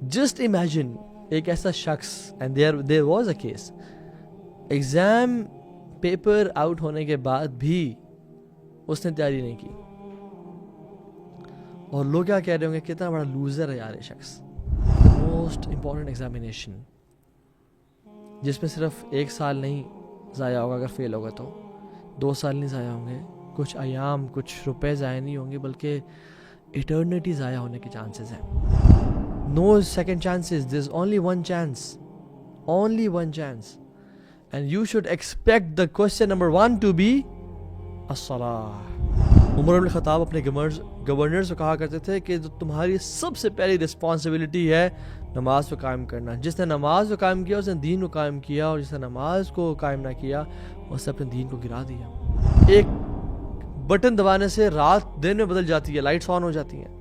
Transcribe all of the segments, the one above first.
Just imagine ایک ایسا شخص, and there was a case, exam paper out ہونے کے بعد بھی اس نے تیاری نہیں کی, اور لوگ کیا کہہ رہے ہوں گے, کتنا بڑا لوزر ہے یار یہ شخص. موسٹ امپورٹنٹ ایگزامینیشن جس میں صرف 1 سال نہیں ضائع ہوگا, اگر فیل ہوگا تو 2 سال نہیں ضائع ہوں گے, کچھ ایام کچھ روپے ضائع نہیں ہوں گے, بلکہ ایٹرنیٹی ضائع ہونے کے چانسز ہیں. No second chances, there is only one chance, only one chance, and you should expect the question number 1 to be as-salah. عمر بن الخطاب اپنے گورنرز کو کہا کرتے تھے کہ جو تمہاری سب سے پہلی رسپانسبلٹی ہے نماز کو قائم کرنا. جس نے نماز کو قائم کیا اس نے دین کو قائم کیا, اور جس نے نماز کو قائم نہ کیا اس نے اپنے دین کو گرا دیا. ایک بٹن دبانے سے رات دن میں بدل جاتی ہے, لائٹس آن ہو جاتی ہیں,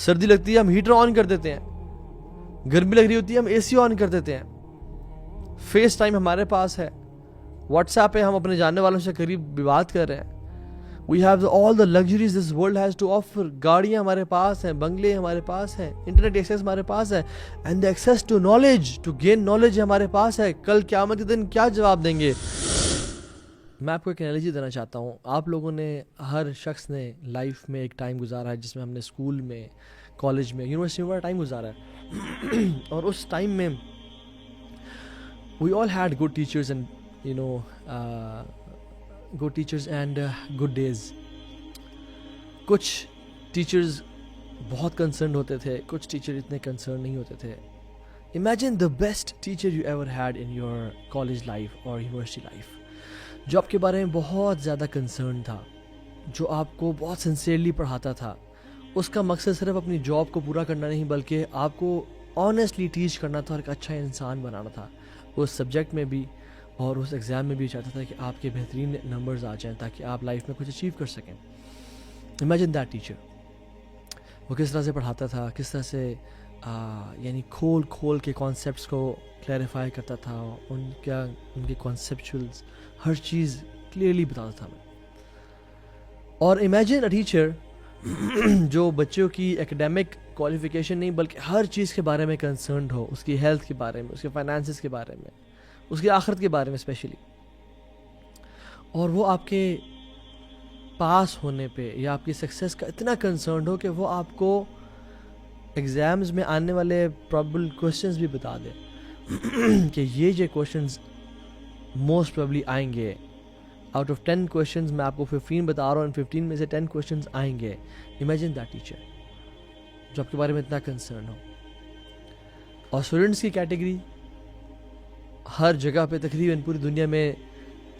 سردی لگتی ہے ہم ہیٹر آن کر دیتے ہیں, گرمی لگ رہی ہوتی ہے ہم اے سی آن کر دیتے ہیں, فیس ٹائم ہمارے پاس ہے, واٹس ایپ پہ ہم اپنے جاننے والوں سے قریب بات کر رہے ہیں. We have all the luxuries this world has to offer. گاڑیاں ہمارے پاس ہیں, بنگلے ہمارے پاس ہیں, انٹرنیٹ ایکسیس ہمارے پاس ہے, and the access to knowledge, to gain knowledge ہمارے پاس ہے. کل قیامت کے دن کیا جواب دیں گے؟ میں آپ کو ایک انالوجی دینا چاہتا ہوں. آپ لوگوں نے, ہر شخص نے لائف میں ایک ٹائم گزارا ہے جس میں ہم نے اسکول میں, کالج میں, یونیورسٹی میں بڑا ٹائم گزارا ہے, اور اس ٹائم میں we all had good teachers and good teachers and good days. کچھ ٹیچرز بہت کنسرنڈ ہوتے تھے, کچھ ٹیچر اتنے کنسرن نہیں ہوتے تھے. Imagine the best teacher you ever had in your college life or university life, جو آپ کے بارے میں بہت زیادہ کنسرن تھا, جو آپ کو بہت سنسیئرلی پڑھاتا تھا. اس کا مقصد صرف اپنی جاب کو پورا کرنا نہیں, بلکہ آپ کو آنیسٹلی ٹیچ کرنا تھا اور ایک اچھا انسان بنانا تھا. اس سبجیکٹ میں بھی اور اس ایگزام میں بھی چاہتا تھا کہ آپ کے بہترین نمبرز آ جائیں تاکہ آپ لائف میں کچھ اچیو کر سکیں. امیجن دیٹ ٹیچر, وہ کس طرح سے پڑھاتا تھا, کس طرح سے یعنی کھول کے کانسیپٹس کو کلیریفائی کرتا تھا, ان کے کانسیپچولز ہر چیز کلیئرلی بتاتا تھا. اور امیجن اے ٹیچر جو بچوں کی ایکڈیمک کوالیفیکیشن نہیں بلکہ ہر چیز کے بارے میں کنسرنڈ ہو, اس کی ہیلتھ کے بارے میں, اس کے فائنانسز کے بارے میں, اس کی آخرت کے بارے میں اسپیشلی, اور وہ آپ کے پاس ہونے پہ یا آپ کی سکسیس کا اتنا کنسرنڈ ہو کہ وہ آپ کو ایگزامز میں آنے والے پرابیبل کوشچنز بھی بتا دے کہ یہ کوشچنز موسٹ پرابلی آئیں گے. آؤٹ آف 10 کوشچنز میں آپ کو 15 بتا رہا ہوں, 15 میں سے 10 کوشچنز آئیں گے. امیجن دیٹ ٹیچر جو آپ کے بارے میں اتنا کنسرن ہو. اور اسٹوڈنٹس کی کیٹیگری ہر جگہ پہ تقریباً پوری دنیا میں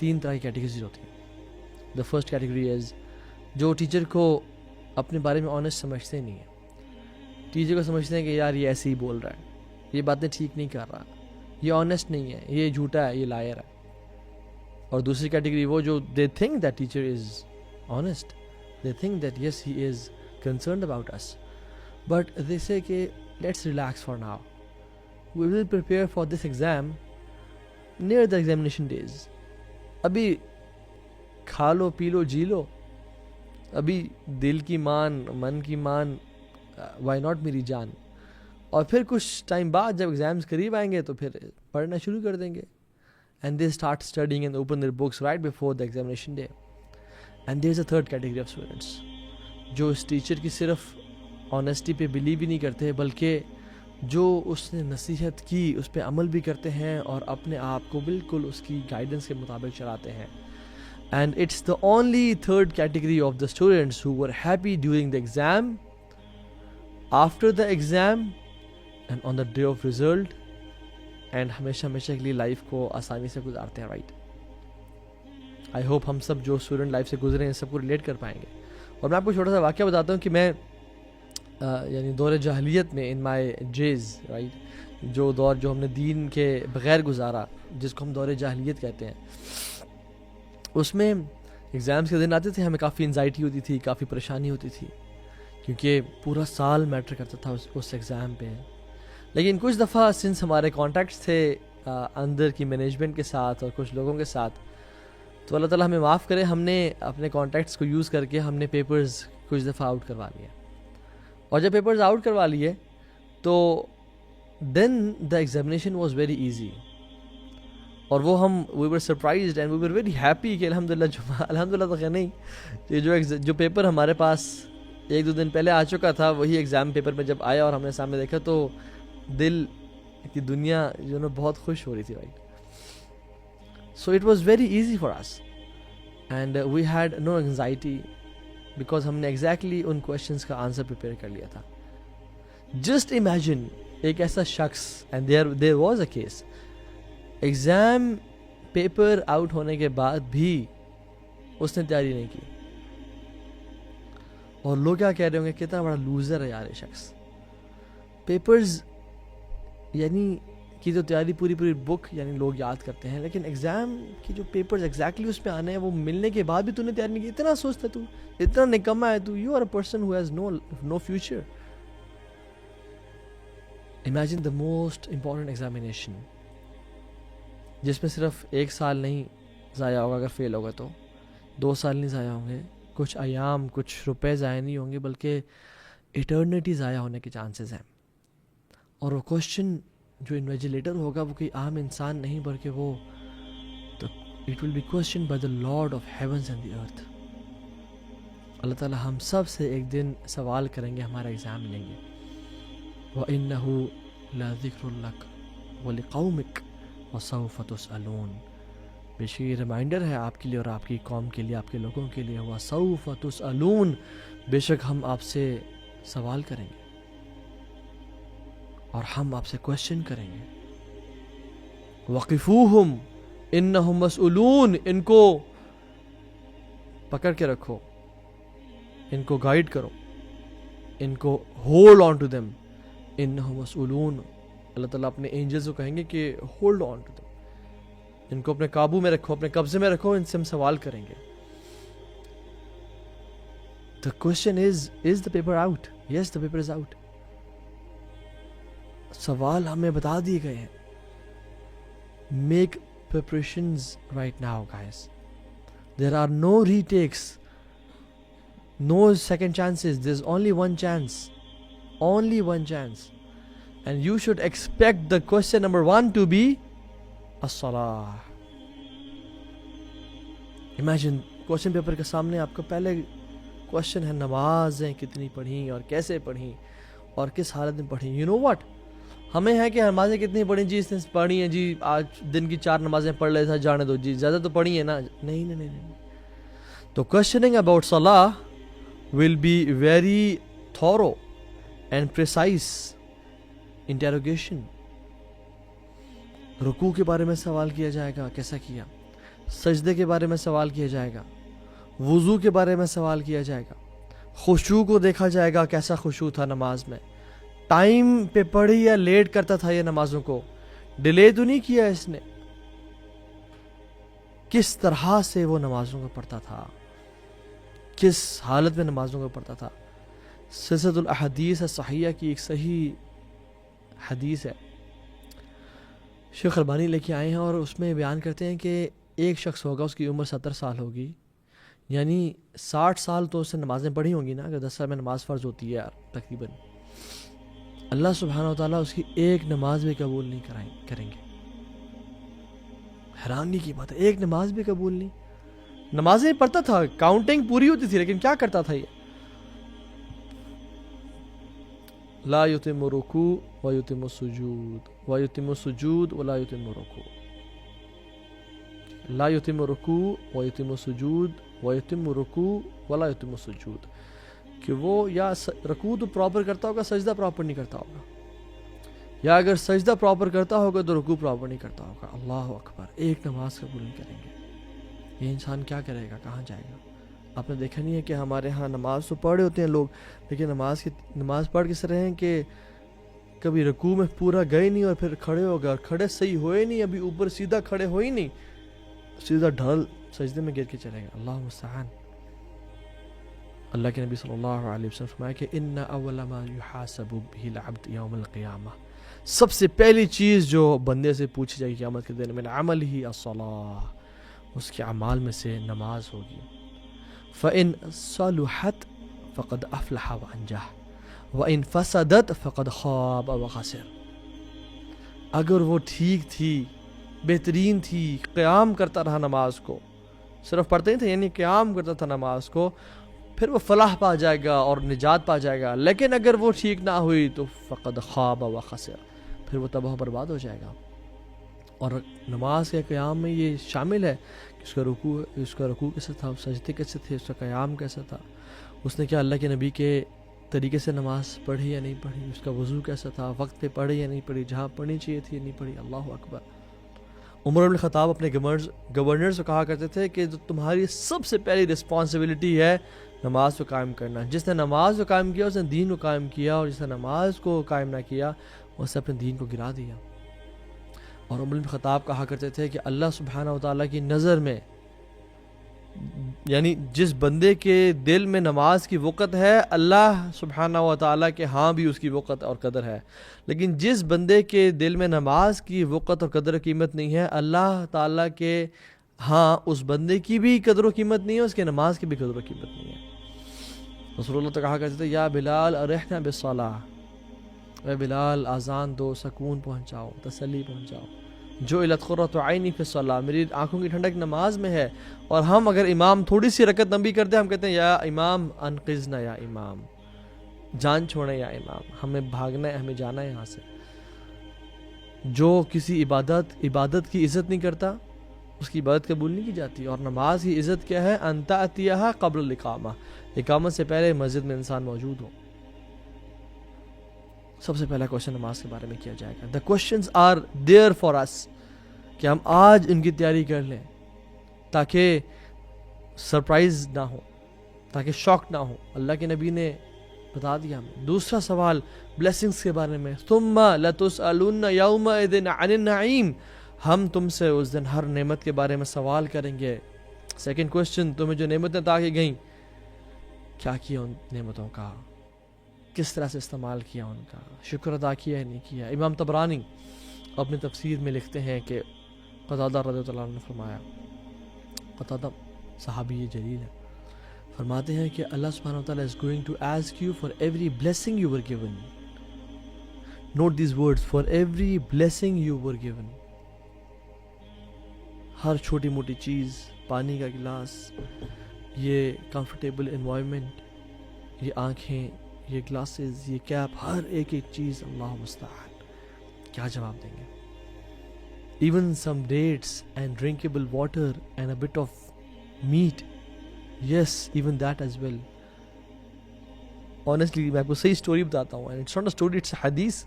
3 طرح کی کیٹیگریز ہوتی ہیں. دا فرسٹ کیٹیگری از جو ٹیچر کو اپنے بارے میں آنیسٹ سمجھتے نہیں ہیں, ٹیچر کو سمجھتے ہیں کہ یار یہ ایسے ہی بول رہا ہے, یہ باتیں ٹھیک نہیں کر رہا, یہ آنیسٹ نہیں ہے, یہ جھوٹا ہے, یہ لائر ہے. اور دوسری کیٹیگری وہ جو they think that teacher is honest, they think that yes he is concerned about us, but they say کہ let's relax for now, we will prepare for this exam near the examination days. ابھی کھا لو پی لو جی لو, ابھی دل کی مان من کی مان, وائی ناٹ میری جان. اور پھر کچھ ٹائم بعد جب ایگزامس قریب آئیں گے تو پھر پڑھنا شروع کر دیں گے. And they start studying and open their books right before the examination day. And there's a third category of students جو اس ٹیچر کی صرف آنیسٹی پہ بلیو ہی نہیں کرتے بلکہ جو اس نے نصیحت کی اس پہ عمل بھی کرتے ہیں اور اپنے آپ کو بالکل اس کی گائیڈنس کے مطابق چلاتے ہیں. And it's the only third category of the students who were happy during the exam, after the exam, and on the day of result, and ہمیشہ کے لیے لائف کو آسانی سے گزارتے ہیں. رائٹ, آئی ہوپ ہم سب جو اسٹوڈنٹ لائف سے گزرے ہیں سب کو ریلیٹ کر پائیں گے. اور میں آپ کو چھوٹا سا واقعہ بتاتا ہوں کہ میں یعنی دور جاہلیت میں ان مائی جیز, رائٹ, جو دور جو ہم نے دین کے بغیر گزارا جس کو ہم دور جاہلیت کہتے ہیں, اس میں ایگزامس کے دن آتے تھے, ہمیں کافی انزائٹی ہوتی تھی, کافی پریشانی ہوتی تھی, کیونکہ پورا سال میٹر کرتا تھا اس ایگزام پہ. لیکن کچھ دفعہ سنس ہمارے کانٹیکٹس تھے اندر کی مینجمنٹ کے ساتھ اور کچھ لوگوں کے ساتھ, تو اللہ تعالیٰ ہمیں معاف کرے, ہم نے اپنے کانٹیکٹس کو یوز کر کے ہم نے پیپرز کچھ دفعہ آؤٹ کروا لیے. اور جب پیپرز آؤٹ کروا لیے تو then the examination was very easy. اور وہ ہم we were surprised and we were very happy کہ الحمدللہ تو خیر نہیں، یہ جو پیپر ہمارے پاس 1-2 دن پہلے آ چکا تھا وہی ایگزام پیپر میں جب آیا اور ہم نے سامنے دیکھا تو دل کی دنیا جو نا بہت خوش ہو رہی تھی بھائی. So it was very easy for us and we had no anxiety because ہم نے exactly ان questions کا آنسر پریپیئر کر لیا تھا. Just imagine ایک ایسا شخص and there was a case exam paper out ہونے کے بعد بھی اس نے تیاری نہیں کی اور لوگ کیا کہہ رہے ہوں گے کتنا بڑا لوزر ہے یار یہ شخص. پیپرز یعنی کی تو تیاری پوری بک یعنی لوگ یاد کرتے ہیں لیکن ایگزام کی جو پیپرز ایگزیکٹلی اس میں آنے ہیں وہ ملنے کے بعد بھی تو نے تیاری نہیں کی. اتنا سوچتا تو اتنا نکما ہے تو. You are a person who has no future. Imagine the most important examination جس میں صرف 1 سال نہیں ضائع ہوگا اگر فیل ہوگا تو 2 سال نہیں ضائع ہوں گے, کچھ ایام کچھ روپے ضائع نہیں ہوں گے بلکہ ایٹرنیٹی ضائع ہونے کے چانسز ہیں. اور وہ کوشچن جو انویجیلیٹر ہوگا وہ کوئی عام انسان نہیں بلکہ وہ it will be question by the Lord of heavens and the earth. اللہ تعالیٰ ہم سب سے ایک دن سوال کریں گے, ہمارا ایگزام لیں گے. وَإِنَّهُ لَذِكْرٌ لَكَ وَلِقَوْمِكَ وَسَوْفَ تُسْأَلُونَ. بے شک یہ ریمائنڈر ہے آپ کے لیے اور آپ کی قوم کے لیے, آپ کے لوگوں کے لیے. وَسَوْفَ تُسْأَلُونَ, بے شک ہم آپ سے سوال کریں گے اور ہم آپ سے کوشچن کریں گے. وَقِفُوهُمْ إِنَّهُمْ مَسْئُولُونَ, ان کو پکڑ کے رکھو, ان کو گائیڈ کرو, ان کو ہولڈ آن ٹو دیم. انہم مسئولون, اللہ تعالیٰ اپنے اینجلز کو کہیں گے کہ ہولڈ آن ٹو دیم, ان کو اپنے قابو میں رکھو, اپنے قبضے میں رکھو, ان سے ہم سوال کریں گے. The question is the paper out? Yes, the paper is out. سوال ہمیں بتا دیے گئے ہیں. Make preparations right now, guys. There are no retakes, no second chances. There's only one chance. Only one chance. And you should expect the question number 1 to be as-salah. Imagine question paper کے سامنے آپ کا پہلے question ہے نمازیں کتنی پڑھیں اور کیسے پڑھیں اور کس حالت میں پڑھیں. You know what? ہمیں ہے کہ نمازیں کتنی پڑھیں جی, اس نے پڑھی ہیں جی, آج دن کی 4 نمازیں پڑھ لیتا, جانے دو جی, زیادہ تو پڑھی ہیں نا. نہیں. تو questioning about salah will be very thorough and precise interrogation. رکوع کے بارے میں سوال کیا جائے گا, کیسا کیا. سجدے کے بارے میں سوال کیا جائے گا. وضو کے بارے میں سوال کیا جائے گا. خشوع کو دیکھا جائے گا, کیسا خشوع تھا نماز میں. ٹائم پہ پڑھی یا لیٹ کرتا تھا یہ نمازوں کو, ڈیلے تو نہیں کیا اس نے. کس طرح سے وہ نمازوں کو پڑھتا تھا, کس حالت میں نمازوں کو پڑھتا تھا. سلسلۃ الاحادیث الصحیحہ کی ایک صحیح حدیث ہے, شیخ البانی لے کے آئے ہیں اور اس میں بیان کرتے ہیں کہ ایک شخص ہوگا, اس کی عمر 70 سال ہوگی, یعنی 60 سال تو اس نے نمازیں پڑھی ہوں گی نا, اگر 10 سال میں نماز فرض ہوتی ہے یار تقریباً. اللہ سبحانہ و تعالیٰ اس کی ایک نماز بھی قبول نہیں کریں گے. حیرانی کی بات ہے, ایک نماز بھی قبول نہیں. نمازیں پڑھتا تھا, کاؤنٹنگ پوری ہوتی تھی, لیکن کیا کرتا تھا یہ, لا یتم رکوع و یتم سجود و یتم سجود ولا یتم رکوع. لا یتم رکوع و یتم سجود و یتم رکوع ولا یتم سجود, کہ وہ یا رکوع تو پراپر کرتا ہوگا, سجدہ پراپر نہیں کرتا ہوگا, یا اگر سجدہ پراپر کرتا ہوگا تو رکوع پراپر نہیں کرتا ہوگا. اللہ اکبر, ایک نماز قبول نہیں کریں گے. یہ انسان کیا کرے گا, کہاں جائے گا. آپ نے دیکھا نہیں ہے کہ ہمارے ہاں نماز تو پڑھے ہوتے ہیں لوگ, لیکن نماز پڑھ کے رہے ہیں کہ کبھی رکوع میں پورا گئے نہیں اور پھر کھڑے ہو گئے, اور کھڑے صحیح ہوئے نہیں, ابھی اوپر سیدھا کھڑے ہوئے نہیں, سیدھا ڈھل سجدے میں گر کے چلے گا. اللہ مستعان. اللہ کے نبی صلی اللہ علیہ وسلم فرمایا کہ ان اول ما یحاسب به العبد یوم القیامہ, سب سے پہلی چیز جو بندے سے پوچھی جائے گی قیامت کے دن, من عملہ الصلاۃ, اس کے اعمال میں سے نماز ہوگی. فَإِن صَلُحَتْ فَقَدْ أَفْلَحَ وَأَنجَحَ وَإِن فَسَدَتْ فَقَدْ خَابَ وَخَسِرَ. اگر وہ ٹھیک تھی، بہترین تھی، قیام کرتا رہا نماز کو، صرف پڑھتے ہی تھے یعنی قیام کرتا تھا نماز کو، پھر وہ فلاح پا جائے گا اور نجات پا جائے گا. لیکن اگر وہ ٹھیک نہ ہوئی تو فقد خاب و خسر، پھر وہ تباہ برباد ہو جائے گا. اور نماز کے قیام میں یہ شامل ہے کہ اس کا رکوع کیسا تھا، سجدے کیسے تھے، اس کا قیام کیسا تھا، اس نے کیا اللہ کے نبی کے طریقے سے نماز پڑھی یا نہیں پڑھی، اس کا وضو کیسا تھا، وقت پہ پڑھی یا نہیں پڑھی، جہاں پڑھنی چاہیے تھی یا نہیں پڑھی. اللہ اکبر. عمر بن الخطاب اپنے گورنر سے کہا کرتے تھے کہ جو تمہاری سب سے پہلی رسپانسبلٹی ہے نماز کو قائم کرنا. جس نے نماز کو قائم کیا اس نے دین کو قائم کیا، اور جس نے نماز کو قائم نہ کیا اس نے اپنے دین کو گرا دیا. اور عمر بن الخطاب کہا کرتے تھے کہ اللہ سبحانہ و تعالیٰ کی نظر میں، یعنی جس بندے کے دل میں نماز کی وقت ہے اللہ سبحانہ و تعالیٰ کے ہاں بھی اس کی وقت اور قدر ہے. لیکن جس بندے کے دل میں نماز کی وقت اور قدر و قیمت نہیں ہے، اللہ تعالیٰ کے ہاں اس بندے کی بھی قدر و قیمت نہیں ہے، اس کے نماز کی بھی قدر و قیمت نہیں ہے. رسول اللہ تو کہا کرتے تھے یا بلال ارحنا بالصلاۃ، اے بلال اذان دو، سکون پہنچاؤ، تسلی پہنچاؤ. جو الت قرۃ عینی فی الصلاۃ، میری آنکھوں کی ٹھنڈک نماز میں ہے. اور ہم اگر امام تھوڑی سی رکعت لمبی کرتے ہیں ہم کہتے ہیں یا امام انقذنا، یا امام جان چھوڑیں، یا امام ہمیں بھاگنا ہے، ہمیں جانا ہے یہاں سے. جو کسی عبادت کی عزت نہیں کرتا اس کی عبادت قبول نہیں کی جاتی. اور نماز کی عزت کیا ہے؟ ان تأتیہا قبل الاقامہ، اقامت سے پہلے مسجد میں انسان موجود ہو. سب سے پہلا کوشچن نماز کے بارے میں کیا جائے گا. The questions are there for us، کہ ہم آج ان کی تیاری کر لیں تاکہ سرپرائز نہ ہو، تاکہ شوق نہ ہو. اللہ کے نبی نے بتا دیا ہمیں. دوسرا سوال بلیسنگز کے بارے میں، ثم لتسألن یومئذ عن النعیم، ہم تم سے اس دن ہر نعمت کے بارے میں سوال کریں گے. سیکنڈ کوشچن، تمہیں جو نعمتیں عطا کی گئیں کیا کیا ان نعمتوں کا، کس طرح سے استعمال کیا ان کا، شکر ادا کیا ہے نہیں کیا. امام طبرانی اپنی تفسیر میں لکھتے ہیں کہ قتادہ رضی اللہ عنہ نے فرمایا، قتادہ صحابی جلیل ہے، فرماتے ہیں کہ اللہ سبحانہ و تعالیٰ is going to ask you for every blessing you were given. Note these words, for every blessing you were given. ہر چھوٹی موٹی چیز، پانی کا گلاس، یہ کمفرٹیبل انوائرمنٹ، یہ آنکھیں، یہ گلاسز، یہ کیپ، ہر ایک چیز اللہ مستعان کیا جواب دیں گے. Even some dates and drinkable water and a bit of meat, yes, even that as well. Honestly میں آپ کو صحیح سٹوری بتاتا ہوں، and it's not a story, it's a حدیث.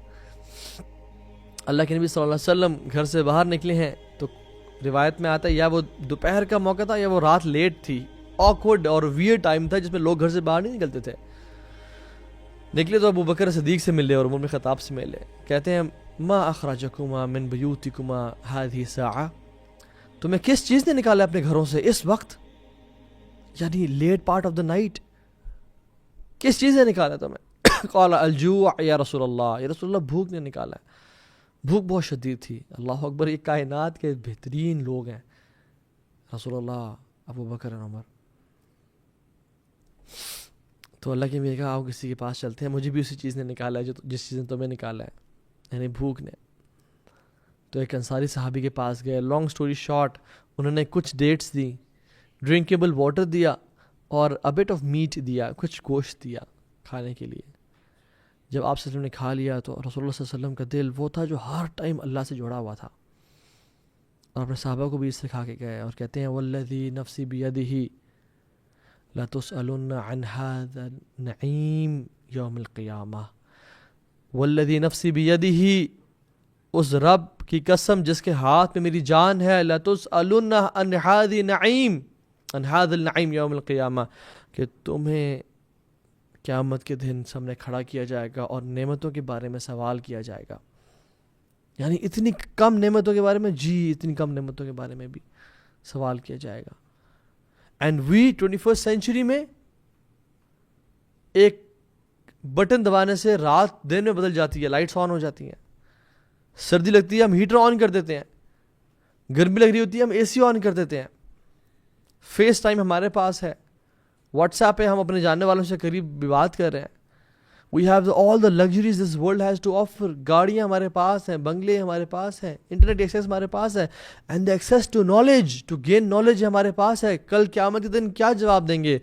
اللہ کے نبی صلی اللہ علیہ وسلم گھر سے باہر نکلے ہیں تو روایت میں آتا ہے یا وہ دوپہر کا موقع تھا یا وہ رات لیٹ تھی. awkward اور weird ٹائم تھا جس میں لوگ گھر سے باہر نہیں نکلتے تھے. نکلے تو ابو بکر صدیق سے ملے اور عمر بن خطاب سے ملے. کہتے ہیں ما اخرجکما من بیوتکما هذه الساعة، تمہیں کس چیز نے نکالا اپنے گھروں سے اس وقت، یعنی late part of the night, کس چیز نے نکالا تمہیں؟ قال الجوع یا رسول اللہ، یا رسول اللہ بھوک نے نکالا ہے. بھوک بہت شدید تھی. اللہ اکبر، یہ کائنات کے بہترین لوگ ہیں رسول اللہ، ابو بکر اور عمر. تو اللہ کے نبی کہا آؤ کسی کے پاس چلتے ہیں، مجھے بھی اسی چیز نے نکالا ہے جس چیز نے تمہیں نکالا ہے، یعنی بھوک نے. تو ایک انصاری صحابی کے پاس گئے. لانگ سٹوری شارٹ، انہوں نے کچھ ڈیٹس دی، ڈرنکیبل واٹر دیا اور a bit of meat دیا، کچھ گوشت دیا کھانے کے لیے. جب آپ صلی اللہ علیہ وسلم نے کھا لیا تو رسول اللہ صلی اللہ علیہ وسلم کا دل وہ تھا جو ہر ٹائم اللہ سے جڑا ہوا تھا، اور اپنے صحابہ کو بھی اس سے کھا کے گئے. اور کہتے ہیں والذی نفسی بیدہ لتسألن عن هذا النعیم یوم القیامہ. والذی نفسی بیدہ، اس رب کی قسم جس کے ہاتھ میں میری جان ہے، لتسألن عن هذا النعیم، عن هذا النعیم یوم القیامہ، کہ تمہیں قیامت کے دن سامنے کھڑا کیا جائے گا اور نعمتوں کے بارے میں سوال کیا جائے گا. یعنی اتنی کم نعمتوں کے بارے میں، اتنی کم نعمتوں کے بارے میں بھی سوال کیا جائے گا. اینڈ وی 21st سینچری میں ایک بٹن دبانے سے رات دن میں بدل جاتی ہے، لائٹس آن ہو جاتی ہیں. سردی لگتی ہے ہم ہیٹر آن کر دیتے ہیں، گرمی لگ رہی ہوتی ہے ہم اے سی آن کر دیتے ہیں. فیس ٹائم ہمارے پاس ہے، واٹس ایپ پہ ہم اپنے جاننے والوں سے قریب بھی بات کر رہے ہیں. We have all the luxuries this world has to offer. گاڑیاں ہمارے پاس ہیں, بنگلے ہمارے پاس ہیں, انٹرنیٹ ایکسیس ہمارے پاس ہے, and the access to knowledge, to gain knowledge ہمارے پاس ہے. کل قیامت کے دن کیا جواب دیں گے؟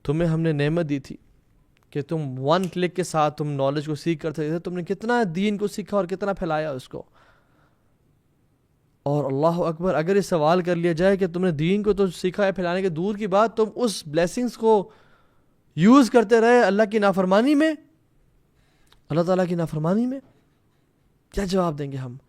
تمہیں ہم نے نعمت دی تھی کہ تم 1 کلک کے ساتھ تم نالج کو سیکھ کر سکتے تھے. تم نے کتنا دین کو سیکھا اور کتنا پھیلایا اس کو. اور اللہ اکبر, اگر یہ سوال کر لیا جائے کہ تم نے دین کو تو سیکھا ہے, پھیلانے کے دور کی بات, تم اس بلیسنگز کو یوز کرتے رہے اللہ کی نافرمانی میں, اللہ تعالیٰ کی نافرمانی میں, کیا جواب دیں گے ہم؟